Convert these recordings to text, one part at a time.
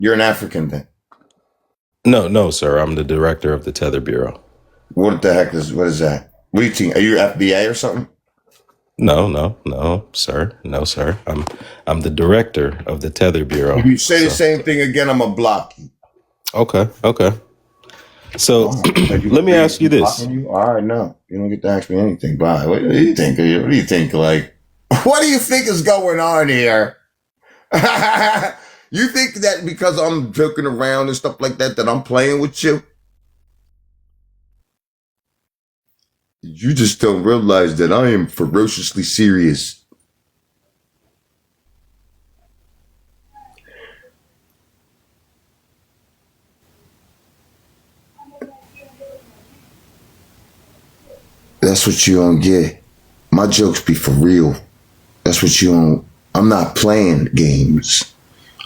You're an African then. No, sir. I'm the director of the Tether Bureau. What the heck what is that? What do you think? Are you FBA or something? No, sir. No, sir. I'm the director of the Tether Bureau. If you say the same thing again, I'm gonna block you. Okay. So let me ask you this. All right, no, you don't get to ask me anything. Bye. What do you think? What do you think? Like, what do you think is going on here? You think that because I'm joking around and stuff like that I'm playing with you? You just don't realize that I am ferociously serious. That's what you don't get. My jokes be for real. That's what you don't. I'm not playing games.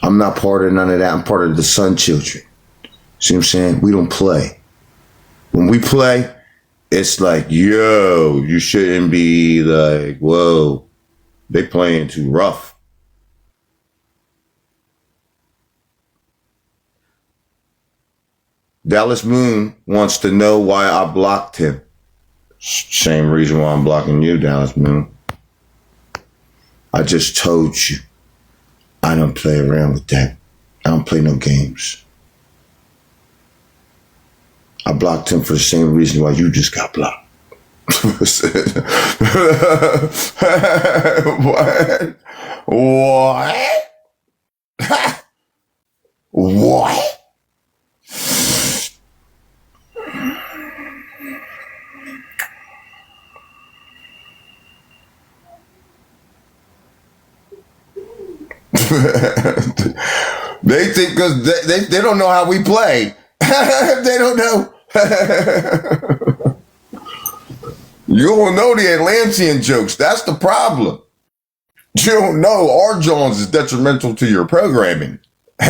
I'm not part of none of that. I'm part of the Sun Children. See what I'm saying? We don't play. When we play, it's like, yo, you shouldn't be like, whoa, they playing too rough. Dallas Moon wants to know why I blocked him. Same reason why I'm blocking you, Dallas Moon. I just told you. I don't play around with that. I don't play no games. I blocked him for the same reason why you just got blocked. What? What? They think because they don't know how we play. They don't know. You don't know the Atlantean jokes. That's the problem. You don't know R. Jones is detrimental to your programming. You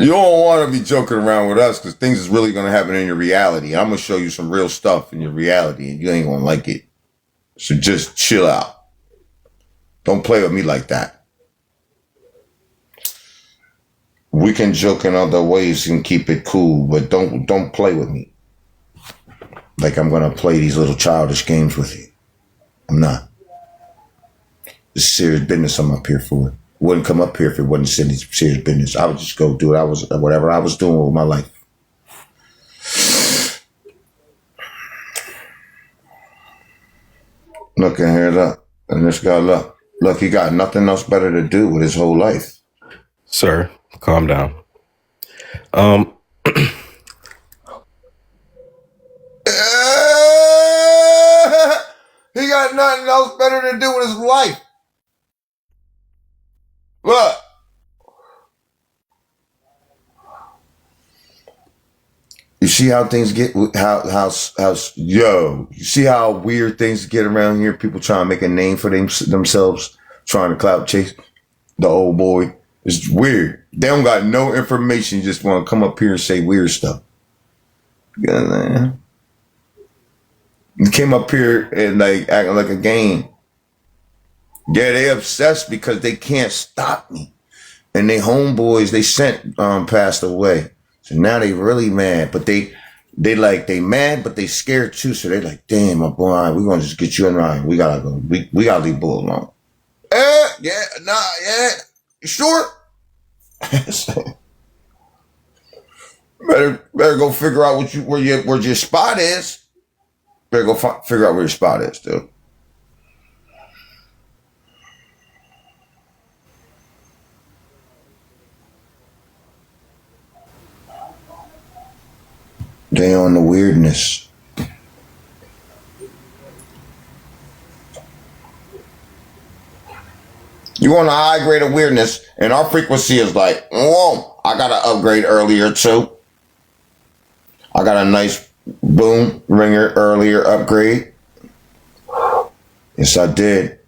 don't want to be joking around with us because things is really going to happen in your reality. I'm going to show you some real stuff in your reality and you ain't going to like it. So just chill out. Don't play with me like that. We can joke in other ways and keep it cool, but don't play with me. Like I'm going to play these little childish games with you. I'm not. It's serious business I'm up here for. Wouldn't come up here if it wasn't serious business. I would just go do whatever I was doing with my life. Look and here, look. And this guy, look. Look, he got nothing else better to do with his whole life. Sir, calm down. He got nothing else better to do with his life. Look. You see how things get, you see how weird things get around here? People trying to make a name for themselves, trying to clout chase the old boy. It's weird. They don't got no information. You just want to come up here and say weird stuff. You came up here and like acting like a game. Yeah, they obsessed because they can't stop me. And they homeboys they sent passed away. So now they really mad, but they mad, but they scared too. So they like, damn, my boy, we're gonna just get you in line. We gotta go. We gotta leave Bull alone. Yeah, you sure? better go figure out where your spot is. Better go figure out where your spot is, dude. They on the weirdness. You want a high grade of weirdness, and our frequency is like, whoa, I got to upgrade earlier too. I got a nice boom ringer earlier upgrade. Yes, I did.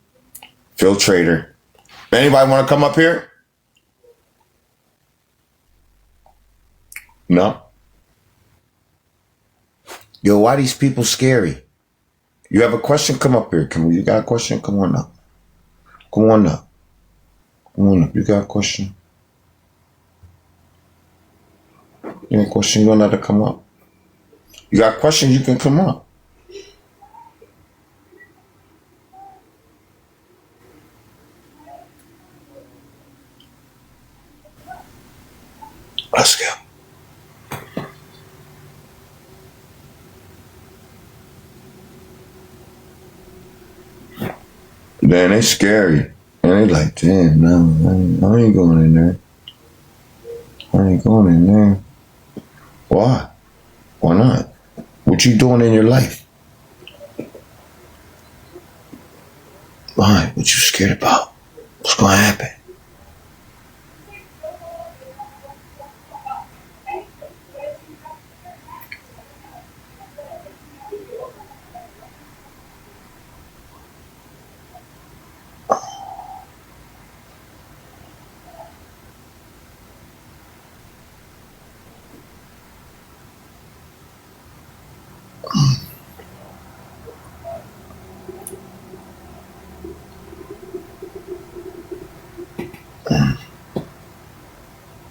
Filtrator. Anybody want to come up here? No. Yo, why these people scary? You have a question? Come up here. You got a question? Come on up. Come on up. You got a question? You got a question, you don't have to come up. You got questions, you can come up. Let's go. Man, they scary. And they like, damn, no, I ain't going in there. I ain't going in there. Why? Why not? What you doing in your life? Why? What you scared about? What's gonna happen?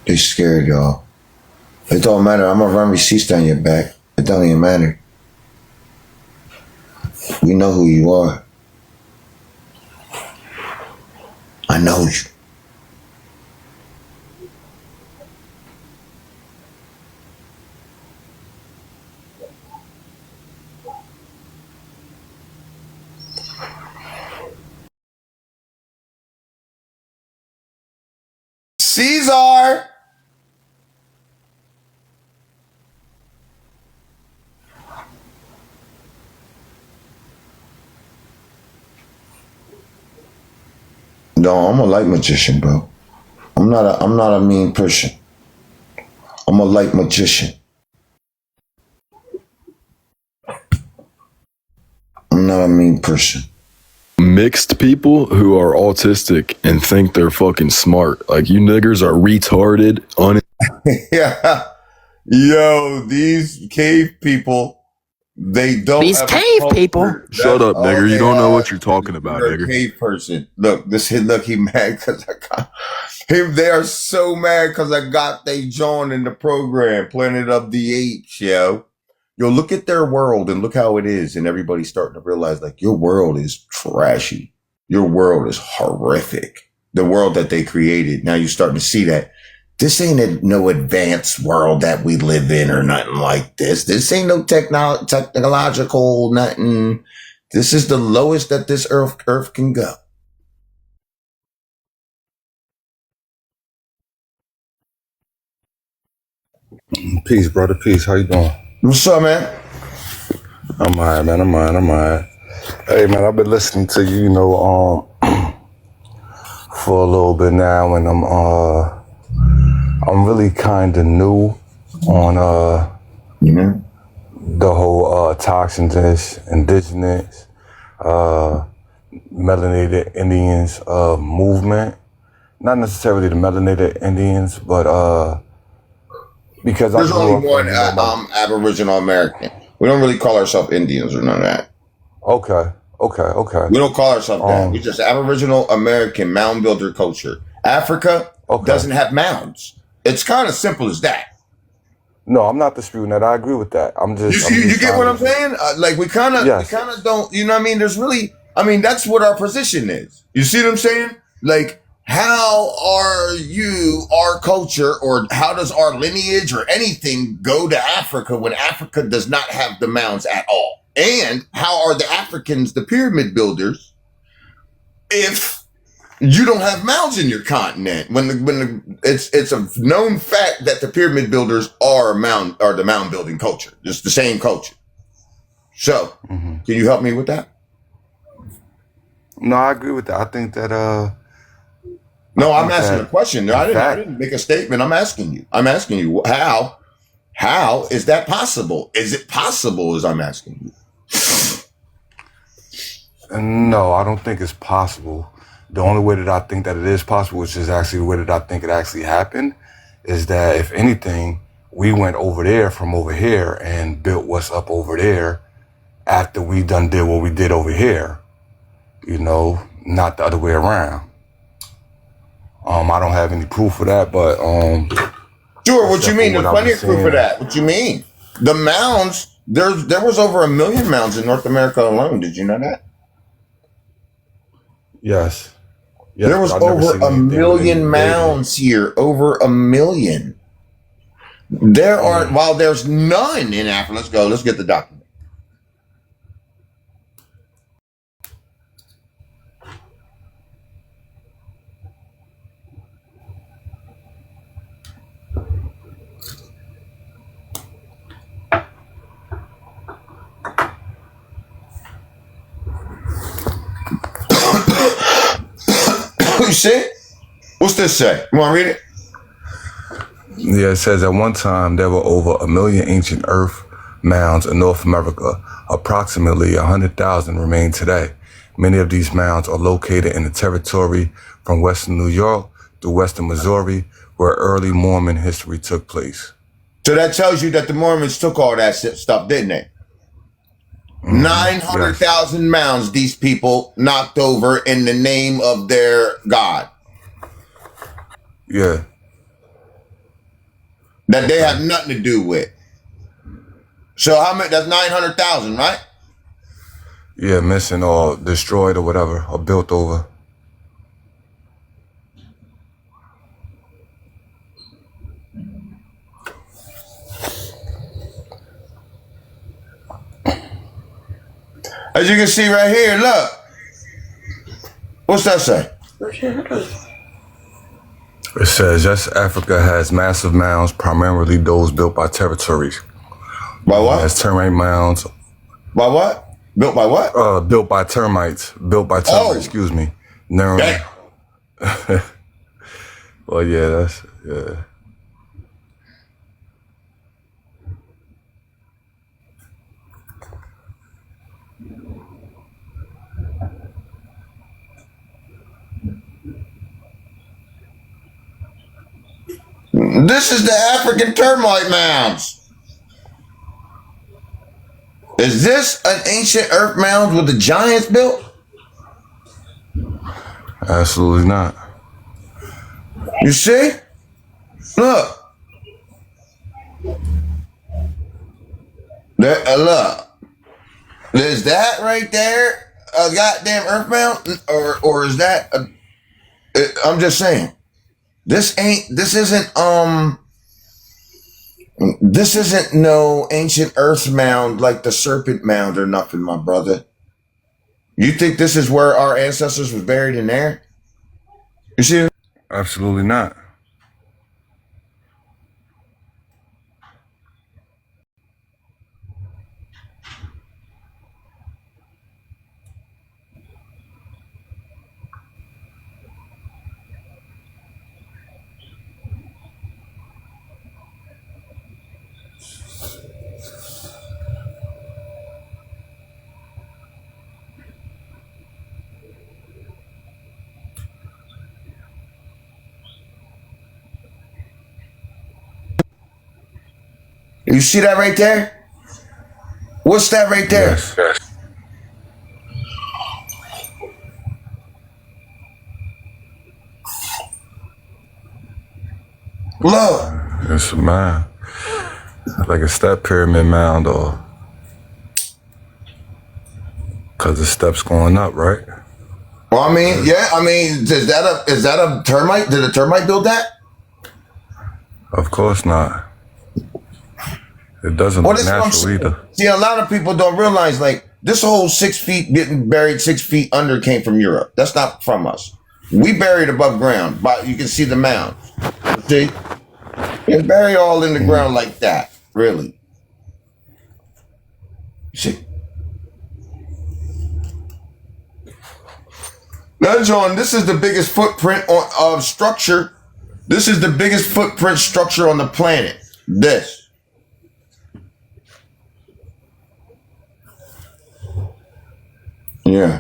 They scared, y'all. It don't matter. I'm gonna run receipts down your back. It don't even matter. We know who you are. I know you. Caesar! No, I'm a light magician, bro. I'm not a mean person. I'm a light magician. I'm not a mean person. Mixed people who are autistic and think they're fucking smart. Like, you niggers are retarded. Yeah. Yo, these cave people, they don't These have a cave culture. people. Shut That's up, all nigger. You they don't know what have. you're talking about, You're a nigger. cave person. Look, he mad because I got him. They are so mad because I got they joined in the program, Planet of the Apes, yo. Yo, look at their world and look how it is. And everybody's starting to realize, like, your world is trashy. Your world is horrific. The world that they created. Now you're starting to see that this ain't no advanced world that we live in or nothing like this. This ain't no technological nothing. This is the lowest that this earth can go. Peace, brother. Peace. How you doing? What's up, man? I'm alright, man. I'm alright. Hey, man, I've been listening to you, for a little bit now, and I'm really kind of new on the whole toxins, indigenous, melanated Indians movement. Not necessarily the melanated Indians, but because There's I grew only up, one Aboriginal American. We don't really call ourselves Indians or none of that. Okay. We don't call ourselves that. We're just Aboriginal American mound builder culture. Africa doesn't have mounds. It's kind of simple as that. No, I'm not disputing that. I agree with that. You get what I'm saying? Like we kind of don't. You know what I mean? There's really. I mean, that's what our position is. You see what I'm saying? Like, how are you, our culture, or how does our lineage or anything go to Africa when Africa does not have the mounds at all? And how are the Africans the pyramid builders if you don't have mounds in your continent? It's a known fact that the pyramid builders are the mound building culture. It's the same culture. So, can you help me with that? No, I agree with that. I think that No, I'm asking a question. No, I didn't make a statement. I'm asking you how is that possible? Is it possible, as I'm asking you? no, I don't think it's possible. The only way that I think that it is possible, which is actually the way that I think it actually happened, is that if anything, we went over there from over here and built what's up over there after we done did what we did over here. Not the other way around. I don't have any proof of that, but Sure, what you except for mean? what There's I've plenty been of proof for seeing. that. What you mean? The mounds, there was over 1 million mounds in North America alone. Did you know that? Yes, There yes, but was I've never over seen a anything with any million dating. mounds here. Over 1 million. There are, Mm. while there's none in Africa. Let's go. Let's get the document. You see? What's this say? You want to read it? Yeah, it says at one time there were over 1 million ancient earth mounds in North America. Approximately 100,000 remain today. Many of these mounds are located in the territory from western New York to western Missouri, where early Mormon history took place. So that tells you that the Mormons took all that stuff, didn't they? Yes. 900,000 mounds these people knocked over in the name of their God Yeah. that they have nothing to do with. So how many? That's 900,000, right? Yeah, missing or destroyed or whatever, or built over. As you can see right here, look. What's that say? It says, yes, Africa has massive mounds, primarily those built by territories. By It what? has termite mounds, By what? Built by what? built by termites, Oh. excuse me. Never. Damn. Well, yeah, that's, yeah. This is the African termite mounds. Is this an ancient earth mound with the giants built? Absolutely not. You see? Look. There, look. Is that right there a goddamn earth mound? Or is that a, I'm just saying. This isn't no ancient earth mound like the serpent mound or nothing, my brother. You think this is where our ancestors was buried in there? You see? Absolutely not. You see that right there? What's that right there? Yes. Look. It's a mound. Like a step pyramid mound, or because the steps going up, right? Well, I mean, yeah, I mean, is that a termite? Did a termite build that? Of course not. It doesn't Well, look that's what I'm natural saying. either. See, a lot of people don't realize, like, this whole 6 feet getting buried 6 feet under came from Europe. That's not from us. We buried above ground, but you can see the mound. See? It's buried all in the ground like that, really. See? Now, John, this is the biggest footprint of structure. This is the biggest footprint structure on the planet. This. Yeah.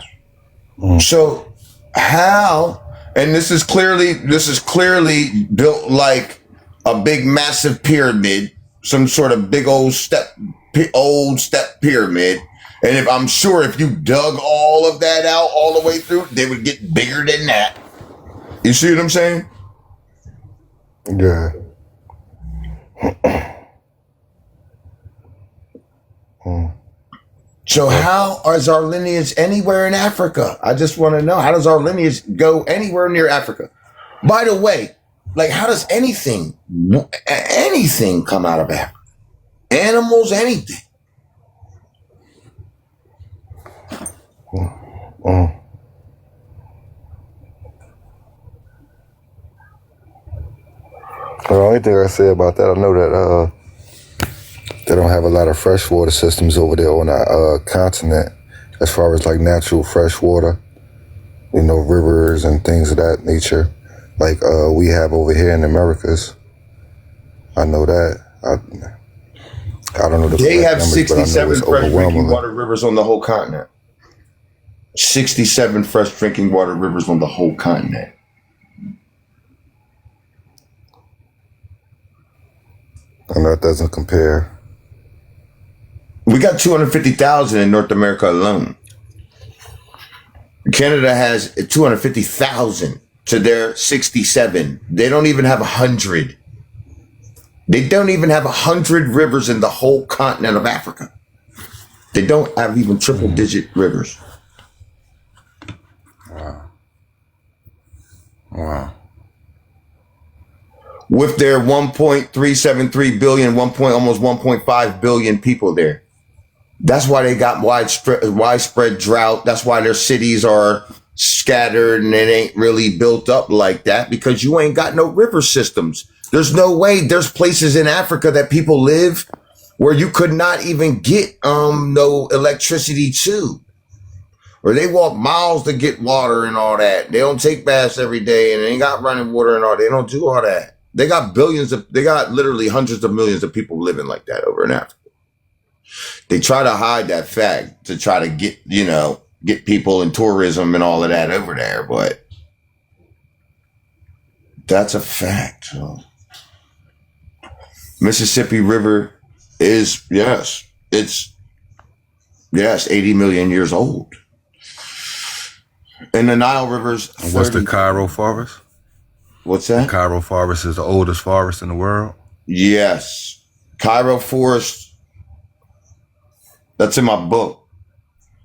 So how? And this is clearly built like a big massive pyramid, some sort of big old step pyramid. And if I'm sure if you dug all of that out all the way through, they would get bigger than that. You see what I'm saying? Yeah. So how is our lineage anywhere in Africa? I just want to know, how does our lineage go anywhere near Africa? By the way, like, how does anything come out of Africa? Animals, anything. Mm. The only thing I say about that, I know that they don't have a lot of freshwater systems over there on our continent, as far as like natural fresh water, you know, rivers and things of that nature, like we have over here in the Americas. I know that. I don't know the They have numbers, but I know 67 it's fresh drinking overwhelming. water rivers on the whole continent. 67 fresh drinking water rivers on the whole continent. I know it doesn't compare. We got 250,000 in North America alone. Canada has 250,000 to their 67. They don't even have 100. They don't even have 100 rivers in the whole continent of Africa. They don't have even triple digit rivers. Wow. With their 1.373 billion, almost 1.5 billion people there. That's why they got widespread drought. That's why their cities are scattered and it ain't really built up like that, because you ain't got no river systems. There's no way. There's places in Africa that people live where you could not even get no electricity to, or they walk miles to get water and all that. They don't take baths every day and they ain't got running water and all. They don't do all that. They got literally hundreds of millions of people living like that over in Africa. They try to hide that fact to try to get people in tourism and all of that over there, but that's a fact. So, Mississippi River is, yes, 80 million years old. And the Nile River's 30. What's the Cairo forest? What's that? The Cairo forest is the oldest forest in the world. Yes. Cairo Forest. That's in my book.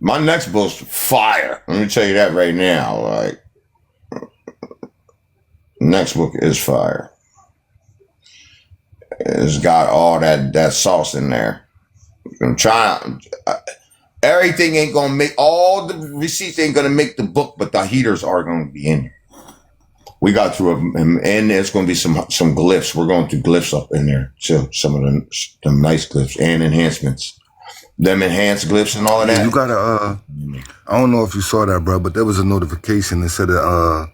My next book's fire. Let me tell you that right now. Like, next book is fire. It's got all that sauce in there. I'm trying. Everything ain't gonna make, all the receipts ain't gonna make the book, but the heaters are gonna be in here. We got through them, and there's gonna be some glyphs. We're going through glyphs up in there too. Some of them nice glyphs and enhancements. Them enhanced glyphs and all of that. You gotta. I don't know if you saw that, bro, but there was a notification that said a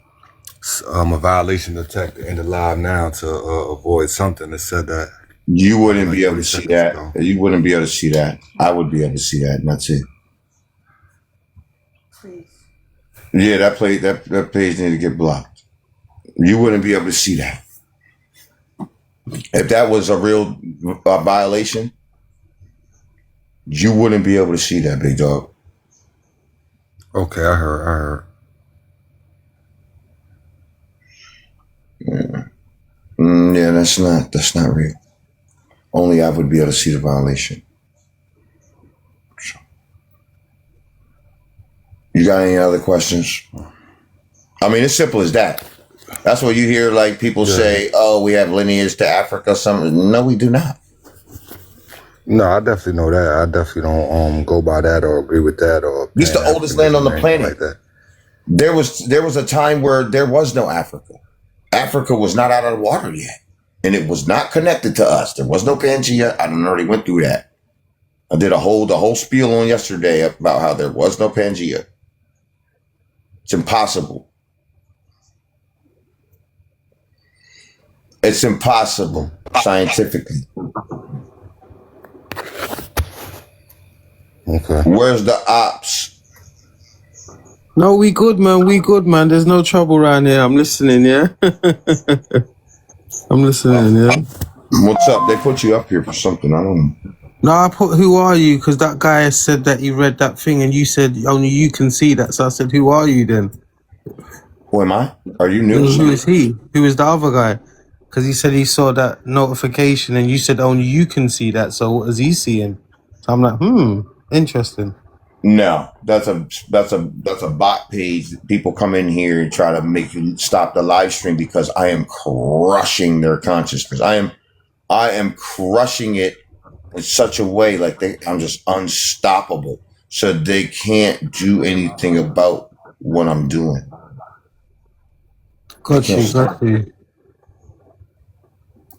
violation detected in the live now to avoid something. That said that You wouldn't like be able 30 to see seconds that. ago. You wouldn't be able to see that. I would be able to see that, and that's it. Yeah, that page need to get blocked. You wouldn't be able to see that. If that was a real violation, you wouldn't be able to see that, big dog. Okay, I heard. Yeah, that's not real. Only I would be able to see the violation. You got any other questions? I mean, it's simple as that. That's what you hear, like people say, oh, we have lineage to Africa. Something. No, we do not. No, I definitely know that. I definitely don't go by that or agree with that. Or It's the oldest land on the planet. like that. There was a time where there was no Africa. Africa was not out of the water yet, and it was not connected to us. There was no Pangea. I don't already went through that. I did the whole spiel on yesterday about how there was no Pangea. It's impossible. It's impossible scientifically. Okay. Where's the ops? No, we good, man. We good, man. There's no trouble around here. I'm listening, yeah? I'm listening, yeah? What's up? They put you up here for something. I don't know. No, I put, who are you? Because that guy said that he read that thing and you said only you can see that. So I said, who are you then? Who am I? Are you new? Who is he? Who is the other guy? Because he said he saw that notification and you said only you can see that. So what is he seeing? So I'm like, interesting. No, that's a bot page. People come in here and try to make you stop the live stream because I am crushing their consciousness. I am crushing it in such a way I'm just unstoppable. So they can't do anything about what I'm doing. They Got can't you, stop.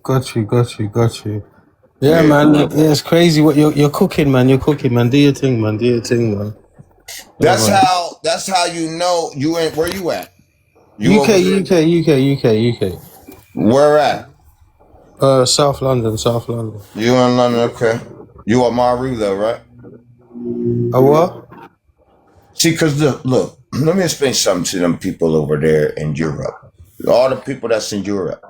got you, got you. Yeah, Yeah. man. It's crazy what you're cooking, man. You're cooking, man. Do your thing, man. Do your thing, man. Yeah, That's man. how that's how you know you ain't where you at. You UK, over there? UK, UK, UK, UK. Where at? South London, South London. You in London, okay. You are Maru though, right? A what? See, because look, let me explain something to them people over there in Europe. All the people that's in Europe.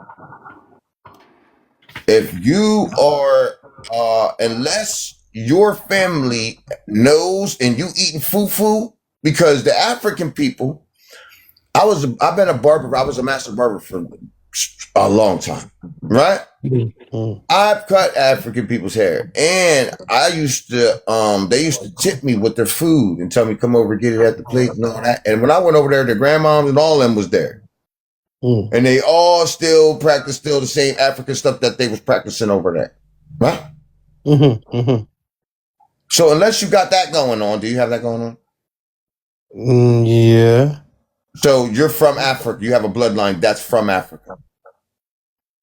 If you are, unless your family knows and you eating fufu, because the African people, I've been a barber. I was a master barber for a long time, right? Mm. I've cut African people's hair, and they used to tip me with their food and tell me come over get it at the plate and all that. And when I went over there, the grandmoms and all of them was there, Mm. and they all still practice the same African stuff that they was practicing over there, right? Mm-hmm, mm-hmm. So unless you got that going on, do you have that going on? Yeah, So you're from Africa. You have a bloodline that's from Africa.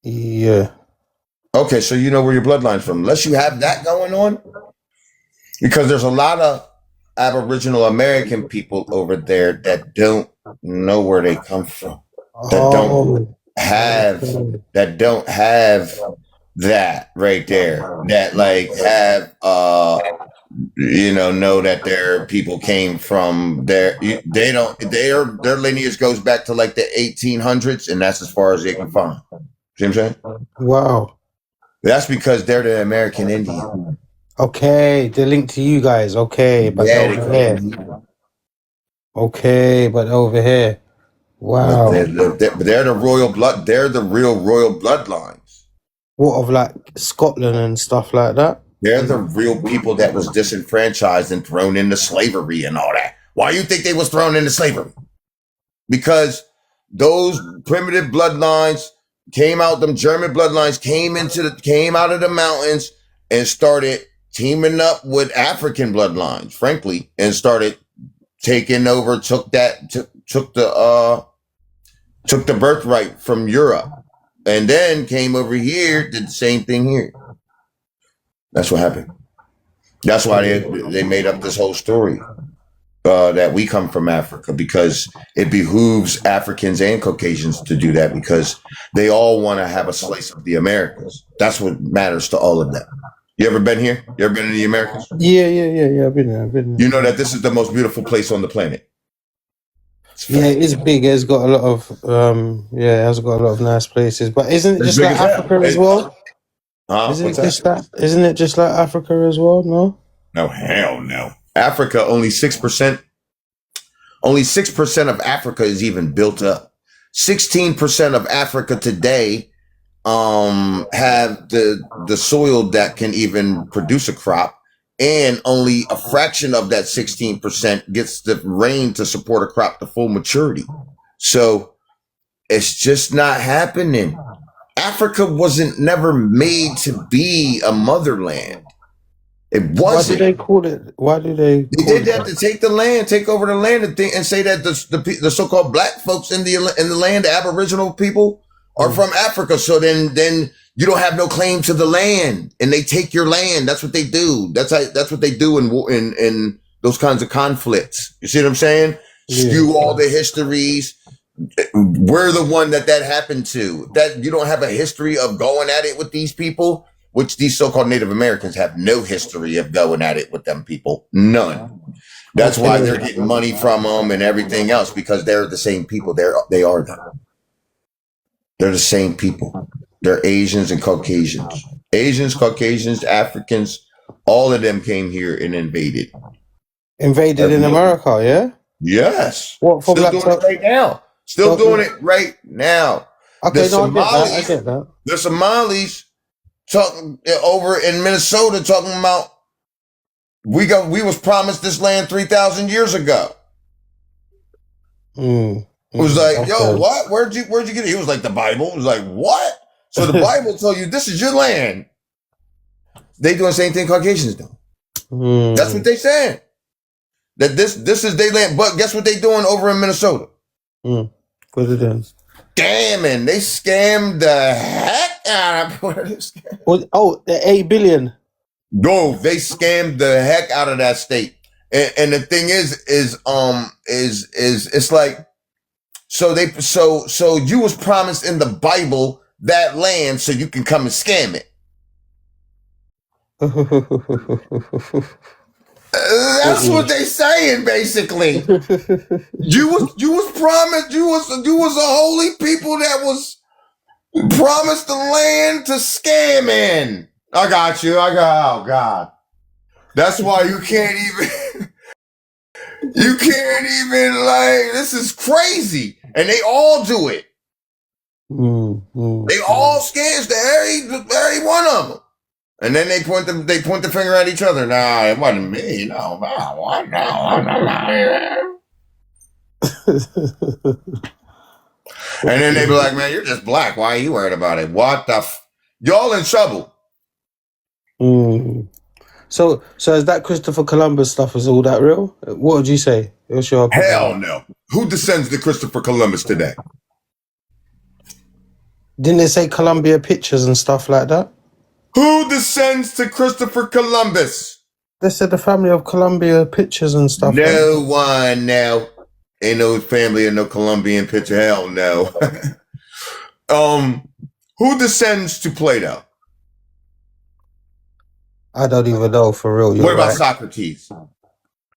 yeah. Okay, so you know where your bloodline's from. Unless you have that going on, because there's a lot of Aboriginal American people over there that don't know where they come from, that don't Oh, have okay. that right there, that have know that their people came from there. They don't. Their lineage goes back to like the 1800s, and that's as far as they can find. See what I'm saying? Wow. That's because they're the American Indian. Okay, they're linked to you guys. Okay, but Yeah, they over come here. from here. Okay, but over here. But Wow. they're the royal blood. They're the real royal bloodlines. What of like Scotland and stuff like that? They're the real people that was disenfranchised and thrown into slavery and all that. Why you think they was thrown into slavery? Because those primitive bloodlines came out. Them German bloodlines came out of the mountains and started teaming up with African bloodlines, frankly, and started taking over. Took the birthright from Europe, and then came over here. Did the same thing here. That's what happened. That's why they made up this whole story that we come from Africa, because it behooves Africans and Caucasians to do that, because they all want to have a slice of the Americas. That's what matters to all of them. You ever been here? You ever been in the Americas? Yeah. I've been there. You know that this is the most beautiful place on the planet. Yeah, it is big. It's got a lot of it has got a lot of nice places. But isn't it It's just big like as hell. Africa as well? What's that? Isn't it just like Africa as well? No? No, hell no. Africa, only 6%. Only 6% of Africa is even built up. 16% of Africa today have the soil that can even produce a crop, and only a fraction of that 16% gets the rain to support a crop to full maturity. So it's just not happening. Africa wasn't never made to be a motherland. It wasn't. Why do they call it? They did that to take the land, take over the land, and say that the so-called black folks in the land, the Aboriginal people, are from Africa. So then you don't have no claim to the land, and they take your land. That's what they do. That's what they do in those kinds of conflicts. You see what I'm saying? Yeah. Skew all the histories. We're the one that happened to. That you don't have a history of going at it with these people, which these so-called Native Americans have no history of going at it with them people. None. That's why they're getting money from them and everything else, because they're the same people. They are them. They're the same people. They're Asians and Caucasians. Asians, Caucasians, Africans, all of them came here and invaded. Invaded in America, yeah? Yes. What for? Still doing it right now. Still doing it right now. Okay, The I get that. The Somalis talking over in Minnesota talking about We was promised this land 3,000 years ago. It was like, yo, what? Where'd you get it? He was like, the Bible. It was like, what? So the Bible told you this is your land. They doing the same thing Caucasians do. That's what they saying. That this is their land. But guess what they doing over in Minnesota? What are they doing? Scamming. They scammed the heck out of The 8 billion. No, they scammed the heck out of that state. And the thing is it's like, so you was promised in the Bible that land so you can come and scam it. That's what they saying basically. You was promised. You was a holy people that was promised the land to scam in. I got you. Oh God. That's why you can't even. You can't even this is crazy, and they all do it. They all scams to every one of them. And then they point the finger at each other. Nah, it wasn't me. No. And then they be like, man, you're just black. Why are you worried about it? What the y'all in trouble. So is that Christopher Columbus stuff, is all that real? What would you say? What's your opinion? Hell no. Who descends to Christopher Columbus today? Didn't they say Columbia Pictures and stuff like that? Who descends to Christopher Columbus? They said the family of Columbia Pictures and stuff. No one, no. Ain't no family of no Colombian picture. Hell no. Who descends to Plato? I don't even know, for real. What about Socrates?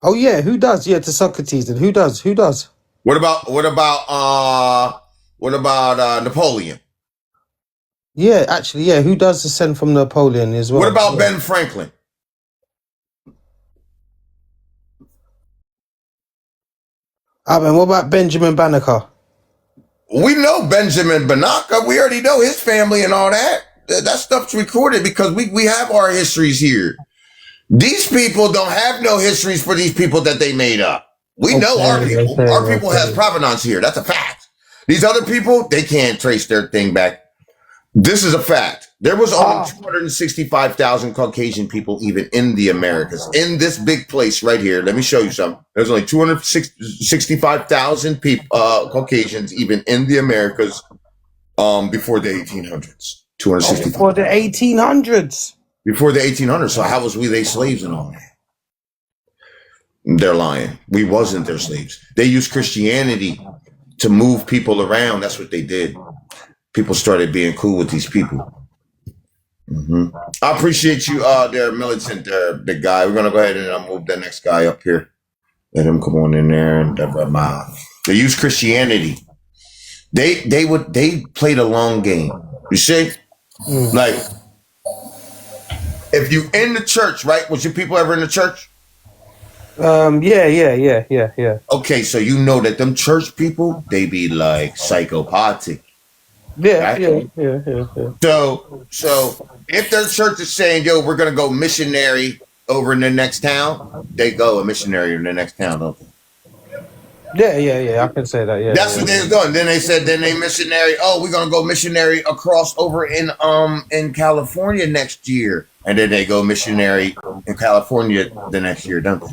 Oh yeah, who does? Yeah, to Socrates. And who does? What about Napoleon? Yeah, actually, yeah. Who does descend from Napoleon as well? What about Ben Franklin? What about Benjamin Banneker? We know Benjamin Banneker. We already know his family and all that. That stuff's recorded because we have our histories here. These people don't have no histories for these people that they made up. We know our people. Our people has provenance here. That's a fact. These other people, they can't trace their thing back. This is a fact. There was only 265,000 Caucasian people even in the Americas. In this big place right here, let me show you something. There's only 265,000 people, Caucasians even in the Americas before the 1800s. 265. Before the 1800s. Before the 1800s. So how was they slaves and all that? They're lying. We wasn't their slaves. They used Christianity to move people around. That's what they did. People started being cool with these people. I appreciate you there, Militant, there, big guy. We're gonna go ahead and move the next guy up here. Let him come on in there and they use Christianity. They played a long game. You see? Like, if you in the church, right? Was your people ever in the church? Yeah. Okay, so you know that them church people, they be like psychopathic. Yeah, right? yeah. So if their church is saying, yo, we're gonna go missionary over in the next town, they go a missionary in the next town, don't they? Yeah, I can say that, yeah. That's what they was doing. Then they said, then they missionary, oh, we're gonna go missionary across over in California next year. And then they go missionary in California the next year, don't they?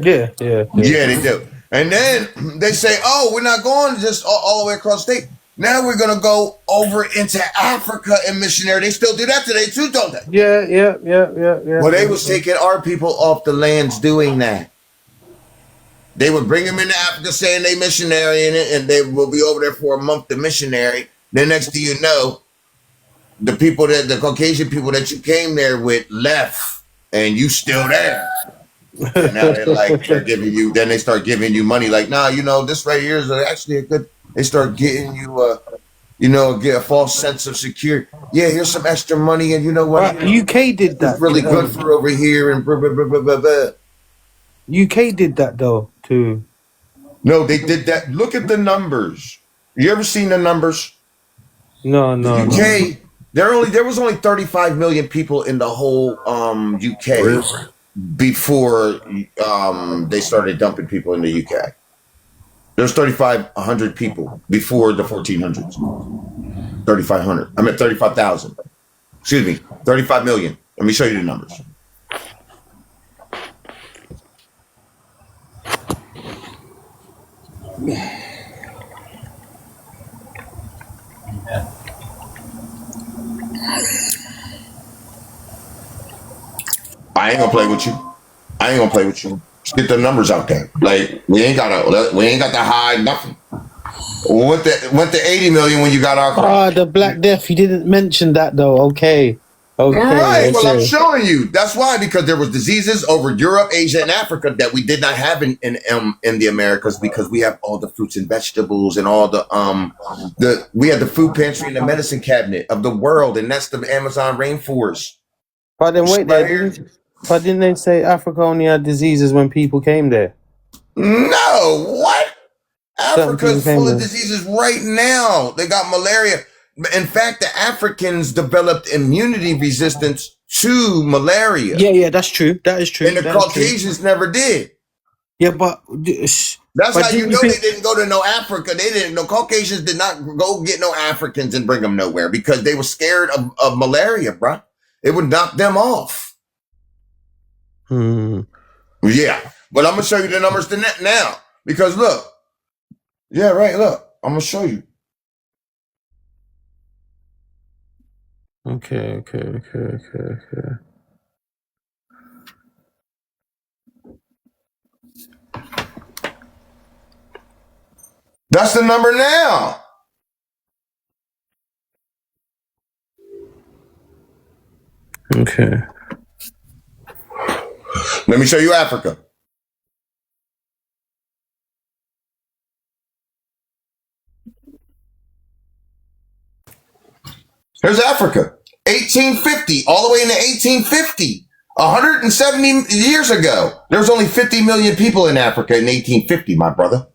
Yeah, they do. And then they say, oh, we're not going just all the way across the state. Now we're going to go over into Africa and missionary. They still do that today too, don't they? Yeah. Well, they was taking our people off the lands doing that. They would bring them into Africa saying they missionary in it, and they will be over there for a month to missionary. Then next thing you know, the Caucasian people that you came there with left, and you still there. And now they're giving you, then they start giving you money like, nah, this right here is actually a good, they start getting you, get a false sense of security. Yeah, here's some extra money, and you know what? UK did that. It's really good for over here, and blah, blah, blah, blah, blah, blah. UK did that though too. No, they did that. Look at the numbers. You ever seen the numbers? No. UK, there was only 35 million people in the whole UK. before they started dumping people in the UK. There's 3,500 people before the 1400s. 3,500. I meant 35,000. Excuse me, 35 million. Let me show you the numbers. I ain't gonna play with you. I ain't gonna play with you. Just get the numbers out there. Like we ain't got to hide nothing. Went to 80 million when you got our crowd. The Black Death. You didn't mention that though. Okay. Right. Well, I'm showing you. That's why, because there was diseases over Europe, Asia, and Africa that we did not have in the Americas, because we have all the fruits and vegetables and all we had the food pantry and the medicine cabinet of the world, and that's the Amazon rainforest. But then wait there. But didn't they say Africa only had diseases when people came there? No, what? Africa's full of there. diseases right now. They got malaria. In fact, the Africans developed immunity resistance to malaria. Yeah, that's true. That is true. And the Caucasians never did. Yeah, but that's how you know they didn't go to no Africa. No Caucasians did not go get no Africans and bring them nowhere, because they were scared of malaria, bro. It would knock them off. Yeah, but I'm gonna show you the numbers now, because look. Yeah, right. Look, I'm gonna show you. Okay. That's the number now. Okay. Let me show you Africa. Here's Africa. 1850, all the way into 1850. 170 years ago. There was only 50 million people in Africa in 1850, my brother.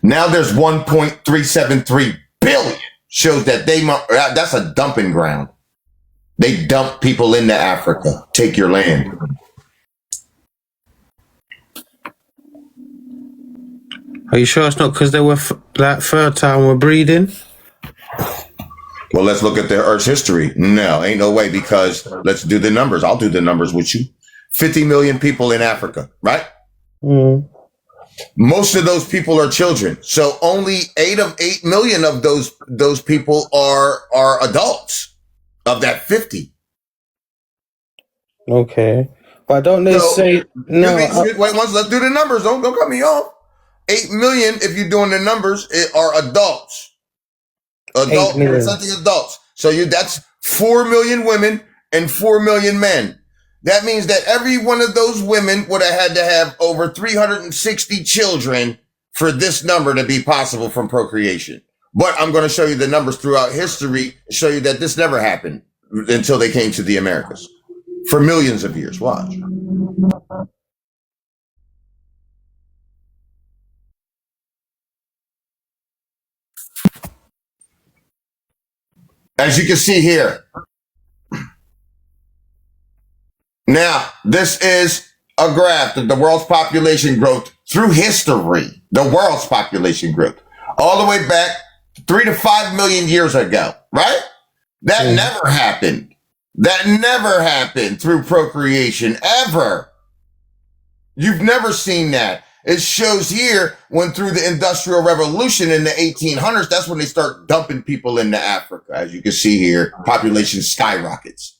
Now there's 1.373 billion. Shows that that's a dumping ground. They dump people into Africa. Take your land. Are you sure it's not because they were fertile and were breeding? Well, let's look at the Earth's history. No, ain't no way, because let's do the numbers. I'll do the numbers with you. 50 million people in Africa, right? Most of those people are children. So only 8 million of those people are adults of that 50. Okay. But don't they say no? Wait, let's do the numbers. Don't cut me off. 8 million, if you're doing the numbers, are adults. Presenting adults. So that's 4 million women and 4 million men. That means that every one of those women would have had to have over 360 children for this number to be possible from procreation. But I'm going to show you the numbers throughout history, show you that this never happened until they came to the Americas for millions of years. Watch. As you can see here. Now, this is a graph of the world's population growth through history. The world's population growth. All the way back 3 to 5 million years ago, right? That never happened. That never happened through procreation, ever. You've never seen that. It shows here when through the Industrial Revolution in the 1800s, that's when they start dumping people into Africa. As you can see here, population skyrockets.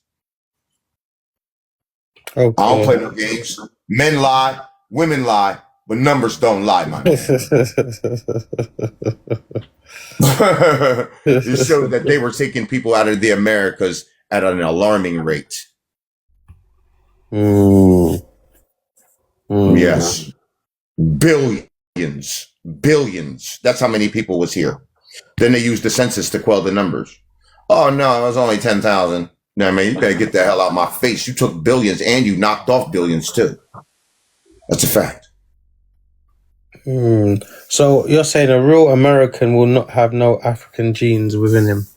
Okay. I don't play no games. Men lie, women lie, but numbers don't lie, my man. It showed that they were taking people out of the Americas at an alarming rate. Yes. Billions. That's how many people was here. Then they used the census to quell the numbers. Oh, no, it was only 10,000. No, man, you better get the hell out of my face. You took billions and you knocked off billions too. That's a fact. So you're saying a real American will not have no African genes within him?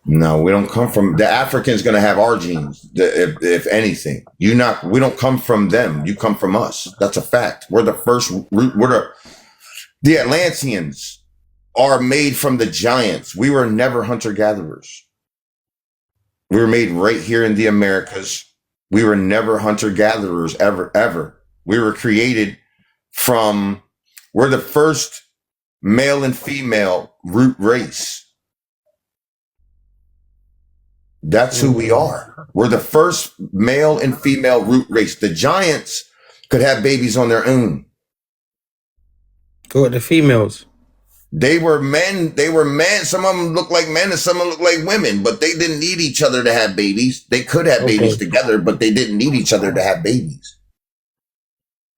No, we don't come from the Africans. Going to have our genes, if anything. We don't come from them. You come from us. That's a fact. We're the first root. The Atlanteans are made from the giants. We were never hunter gatherers. We were made right here in the Americas. We were never hunter gatherers ever. We were created from. We're the first male and female root race. That's who we are. We're the first male and female root race. The giants could have babies on their own. Go with the females. They were men. Some of them look like men and some of them look like women, but they didn't need each other to have babies. They could have babies together, but they didn't need each other to have babies.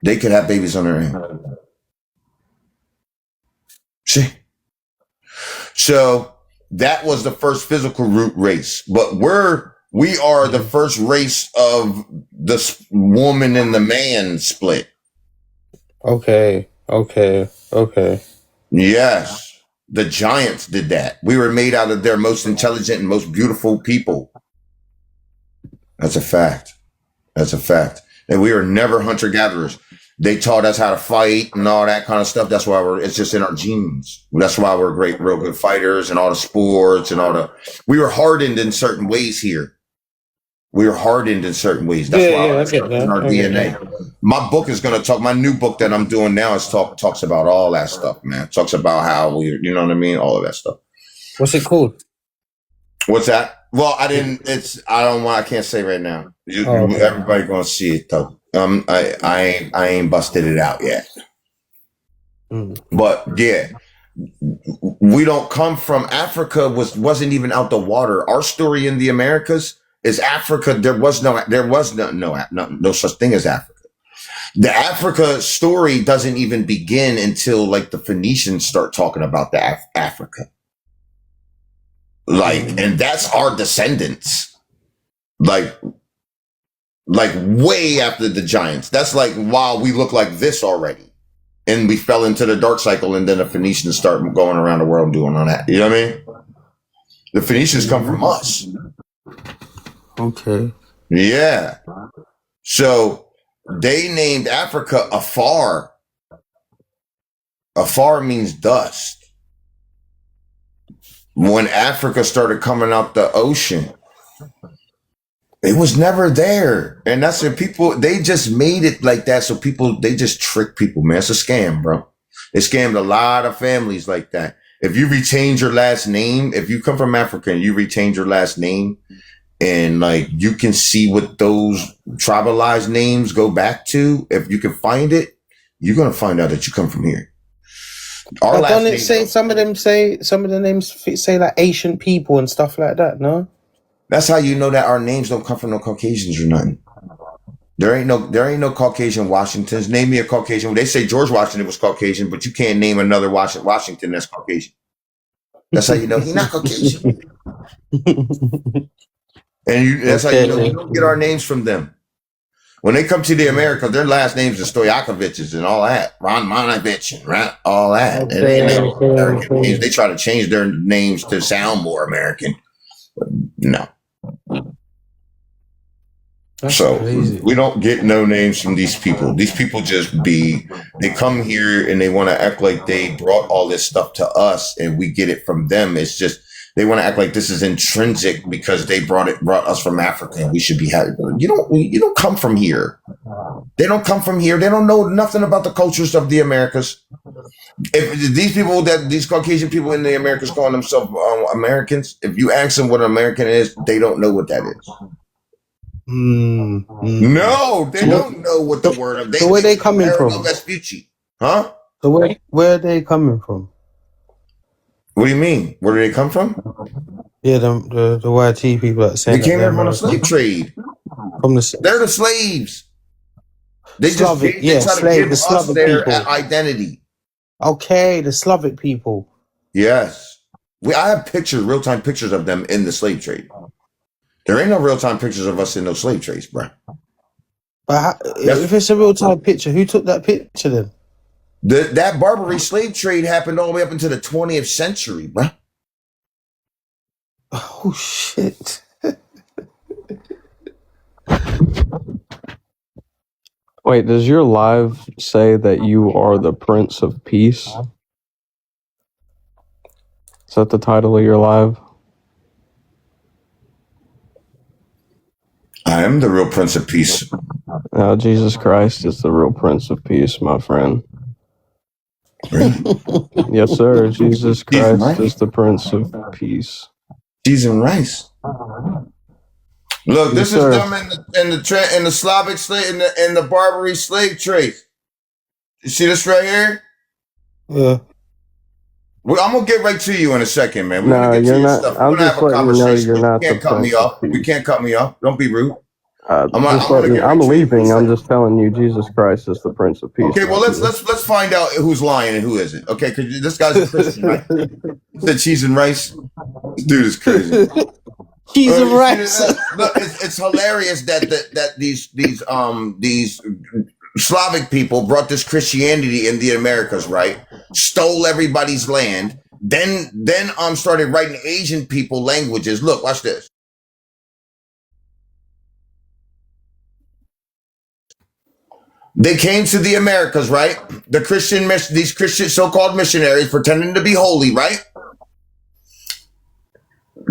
They could have babies on their own. See? So that was the first physical root race, but we are the first race of the woman and the man split. Okay. Yes, the giants did that. We were made out of their most intelligent and most beautiful people. That's a fact. And we were never hunter gatherers. They taught us how to fight and all that kind of stuff. That's why it's just in our genes. That's why we're real good fighters and all the sports and we were hardened in certain ways here. That's why it's in our DNA. My book is going to talk. My new book that I'm doing now talks about all that stuff, man. Talks about how you know what I mean? All of that stuff. What's it called? What's that? Well, I can't say right now. Everybody going to see it though. I ain't busted it out yet. But yeah, we don't come from Africa. Wasn't even out the water. Our story in the Americas is Africa. There was no such thing as Africa. The Africa story doesn't even begin until like the Phoenicians start talking about the Africa. And that's our descendants. Like way after the giants. That's like, wow, we look like this already. And we fell into the dark cycle, and then the Phoenicians start going around the world doing all that. You know what I mean? The Phoenicians come from us. Okay. Yeah. So they named Africa Afar. Afar means dust. When Africa started coming out the ocean, it was never there. And that's what they just made it like that. So they just trick people, man. It's a scam, bro. They scammed a lot of families like that. If you retain your last name, if you come from Africa and you retain your last name, and like you can see what those tribalized names go back to, if you can find it, you're gonna find out that you come from here. But don't it say some of the names say like ancient people and stuff like that? No, that's how you know that our names don't come from no Caucasians or nothing. There ain't no Caucasian Washingtons. Name me a Caucasian. They say George Washington was Caucasian, but you can't name another Washington that's Caucasian. That's how you know he's not Caucasian. And that's how you know we don't get our names from them. When they come to the America, their last names are Stoyakoviches and all that, Ron Monovich and all that. And they try to change their names to sound more American. But no. That's so crazy. We don't get no names from these people. These people they come here and they want to act like they brought all this stuff to us and we get it from them. It's just, they want to act like this is intrinsic because they brought us from Africa and we should be happy. You don't come from here. They don't come from here. They don't know nothing about the cultures of the Americas. If these Caucasian people in the Americas calling themselves Americans, if you ask them what an American is, they don't know what that is. No, they don't know what the word of. So where they coming from? Vespucci, huh? So where are they coming from? What do you mean? Where do they come from? Yeah, the YT people that say they came here from the slave trade. They're the slaves. They Slavic, just try to give us their identity. Okay, the Slavic people. Yes, I have real-time pictures of them in the slave trade. There ain't no real-time pictures of us in those slave trades, bro. But if it's a real-time picture, who took that picture then? That Barbary slave trade happened all the way up into the 20th century, bro. Oh shit. Wait, does your live say that you are the Prince of Peace? Is that the title of your live? I am the real Prince of Peace. Jesus Christ is the real Prince of Peace, my friend. Really? Yes, sir. Jesus Cheese and Christ rice? is the Prince of Peace. Cheese and rice. Look, this Yes, is sir. them in the Slavic slave in the Barbary slave trade. You see this right here? Yeah. Well, I'm gonna get right to you in a second, man. We're No, gonna get to you're your not. stuff. We're I'm gonna just have a letting you know conversation. you're You not the can't cut me Prince of off. We Peace. can't cut me off. Don't be rude. I'm gonna just get letting you. right I'm to you in a leaving. I'm second. just telling you, Jesus Christ is the Prince of Peace. Okay, well my let's find out who's lying and who isn't. Okay, because this guy's a Christian, right? He said cheese and rice. This dude is crazy. Cheese and You see rice. that? Look, it's hilarious that these Slavic people brought this Christianity in the Americas, right? Stole everybody's land. Then started writing Asian people languages. Look, watch this. They came to the Americas, right? These Christian so-called missionaries pretending to be holy, right?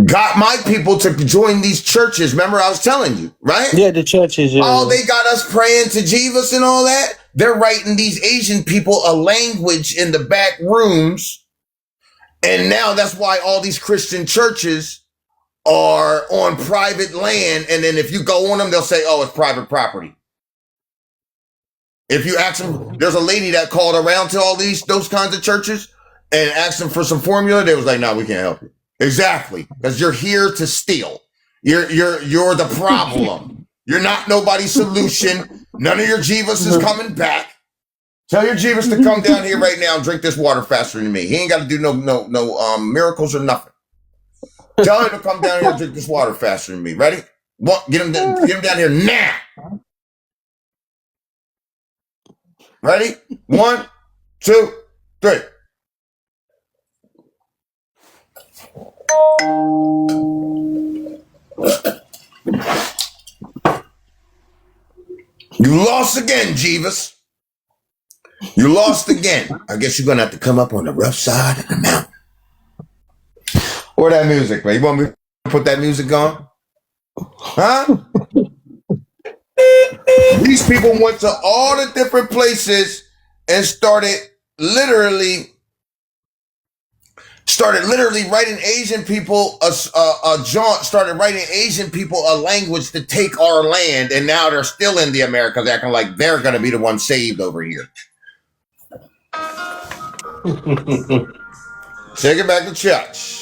Got my people to join these churches. Remember, I was telling you, right? Yeah, the churches. Yeah. Oh, they got us praying to Jesus and all that. They're writing these Asian people a language in the back rooms. And now that's why all these Christian churches are on private land. And then if you go on them, they'll say, oh, it's private property. If you ask them, there's a lady that called around to all those kinds of churches and asked them for some formula. They was like, no, we can't help you. Exactly. Because you're here to steal. You're the problem. You're not nobody's solution. None of your Jeevas is coming back. Tell your Jeevas to come down here right now and drink this water faster than me. He ain't got to do no miracles or nothing. Tell him to come down here and drink this water faster than me. Ready? Get him down here now. Ready? 1, 2, 3. You lost again, Jeeves. You lost again. I guess you're gonna have to come up on the rough side of the mountain. Or that music, man. You want me to put that music on? Huh? These people went to all the different places and started literally writing Asian people started writing Asian people a language to take our land, and now they're still in the Americas acting like they're going to be the ones saved over here. Take it back to church.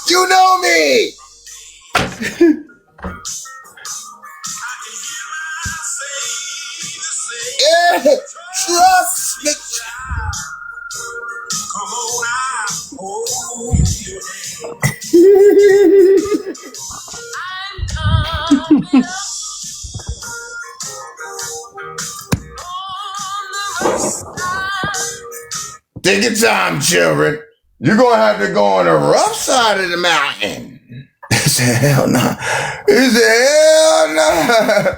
You know me. Yeah, trust me. Come on, I hold you. Take your time, children. You're gonna have to go on the rough side of the mountain. He said, hell no. He said, hell no.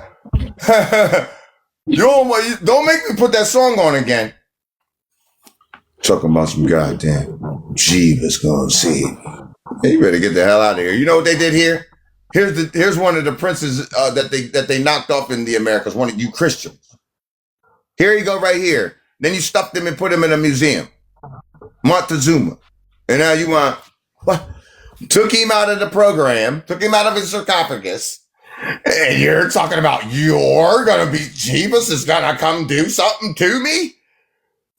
Don't make me put that song on again. Talking about some goddamn Jeebus gonna see. Hey, you better get the hell out of here. You know what they did here? Here's one of the princes that they knocked off in the Americas. One of you Christians. Here you go, right here. Then you stuffed him and put him in a museum. Montezuma. And now you want what? Took him out of the program, took him out of his sarcophagus, and you're talking about you're gonna be Jeebus is gonna come do something to me?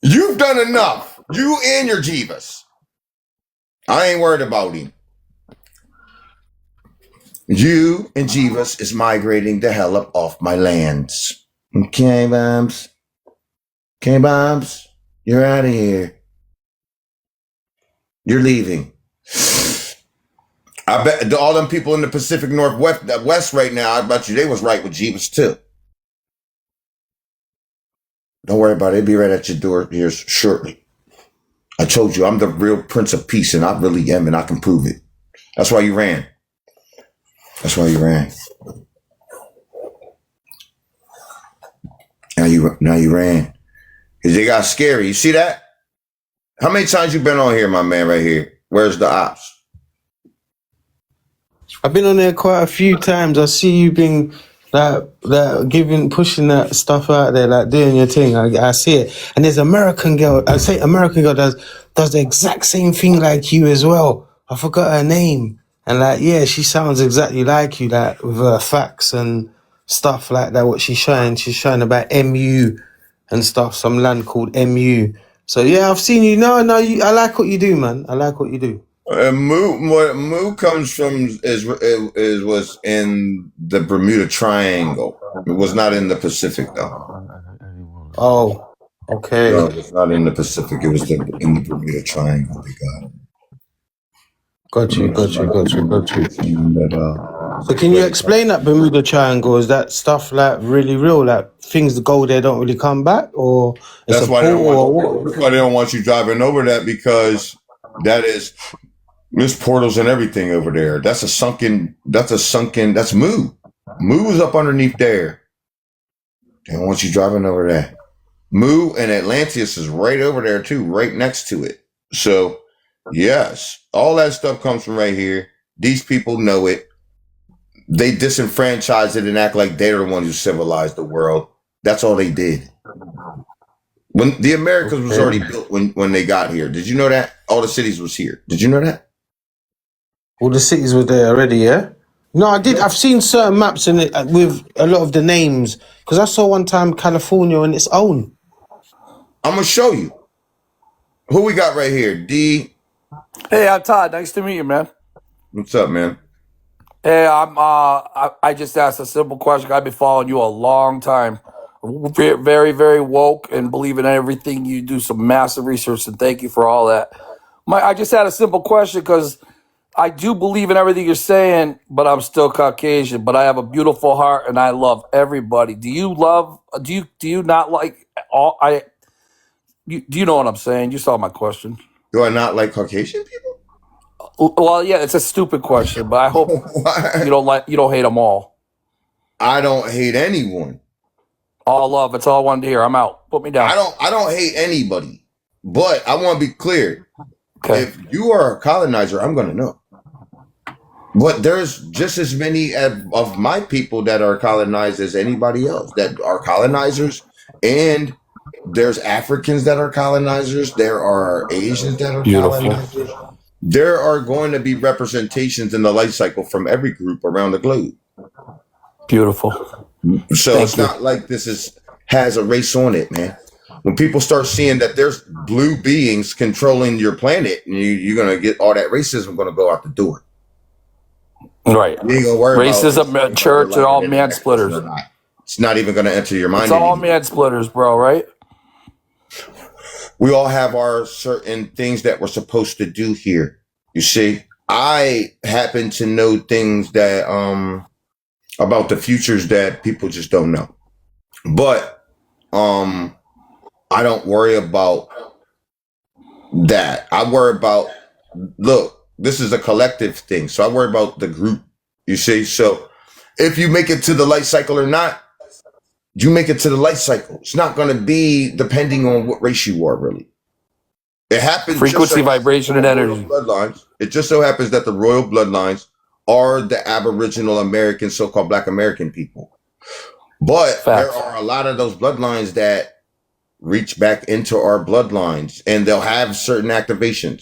You've done enough. You and your Jeebus. I ain't worried about him. You and Jeebus is migrating the hell up off my lands. Okay, Bombs. Okay, Bombs. You're out of here. You're leaving. I bet all them people in the Pacific Northwest West right now, I bet you they was right with Jeebus too. Don't worry about it. It'll be right at your door here shortly. I told you I'm the real Prince of Peace, and I really am, and I can prove it. That's why you ran. That's why you ran. Now you ran. Because they got scary. You see that? How many times you been on here, my man, right here? Where's the ops? I've been on there quite a few times. I see you being pushing that stuff out there, like doing your thing. I see it. And there's American girl. I say American girl does the exact same thing like you as well. I forgot her name. And like, yeah, she sounds exactly like you, like with her facts and stuff like that. What she's showing about MU and stuff. Some land called MU. So yeah, I've seen you. No, I like what you do, man. I like what you do. Mu comes from was in the Bermuda Triangle. It was not in the Pacific though. Oh, okay. No, it's not in the Pacific. It was in the Bermuda Triangle. They got it. Got you. But, So can you explain that Bermuda Triangle? Is that stuff like really real? Like things that go there don't really come back, or it's that's a why portal? that's why they don't want you driving over that, because there's portals and everything over there. That's Mu. Mu is up underneath there. They don't want you driving over that. Mu and Atlantis is right over there too, right next to it. So yes, all that stuff comes from right here. These people know it. They disenfranchise it and act like they're the ones who civilized the world. That's all they did. When the Americas was already built when they got here. Did you know that? All the cities was here. Did you know that? All the cities were there already, yeah? No, I did. I've seen certain maps in it with a lot of the names, because I saw one time California on its own. I'm gonna show you. Who we got right here? D. Hey, I'm Todd. Nice to meet you, man. What's up, man? Hey, I just asked a simple question. I've been following you a long time. Very, very woke and believe in everything you do. Some massive research, and thank you for all that. I just had a simple question because I do believe in everything you're saying, but I'm still Caucasian. But I have a beautiful heart, and I love everybody. Do you not like all? Do you know what I'm saying? You saw my question. Do I not like Caucasian people? Well, yeah, it's a stupid question, but I hope you don't hate them all. I don't hate anyone. All love. It's all I wanted to hear. I'm out. Put me down. I don't hate anybody. But I want to be clear. Okay. If you are a colonizer, I'm going to know. But there's just as many of my people that are colonized as anybody else that are colonizers. And there's Africans that are colonizers. There are Asians that are colonizers. There are going to be representations in the life cycle from every group around the globe. Beautiful. So it's not like this has a race on it, man. When people start seeing that there's blue beings controlling your planet, and you're going to get all that racism going to go out the door. Right. You ain't gonna worry racism, about church, are all man splitters. It's not even going to enter your mind. It's all man splitters, bro, right? We all have our certain things that we're supposed to do here. You see, I happen to know things that about the futures that people just don't know. But I don't worry about that. I worry about, look, this is a collective thing. So I worry about the group, you see. So if you make it to the light cycle or not, you make it to the light cycle. It's not going to be depending on what race you are, really. It happens. Frequency, vibration, and energy. Bloodlines. It just so happens that the royal bloodlines are the Aboriginal American, so-called Black American people. But there are a lot of those bloodlines that reach back into our bloodlines, and they'll have certain activations.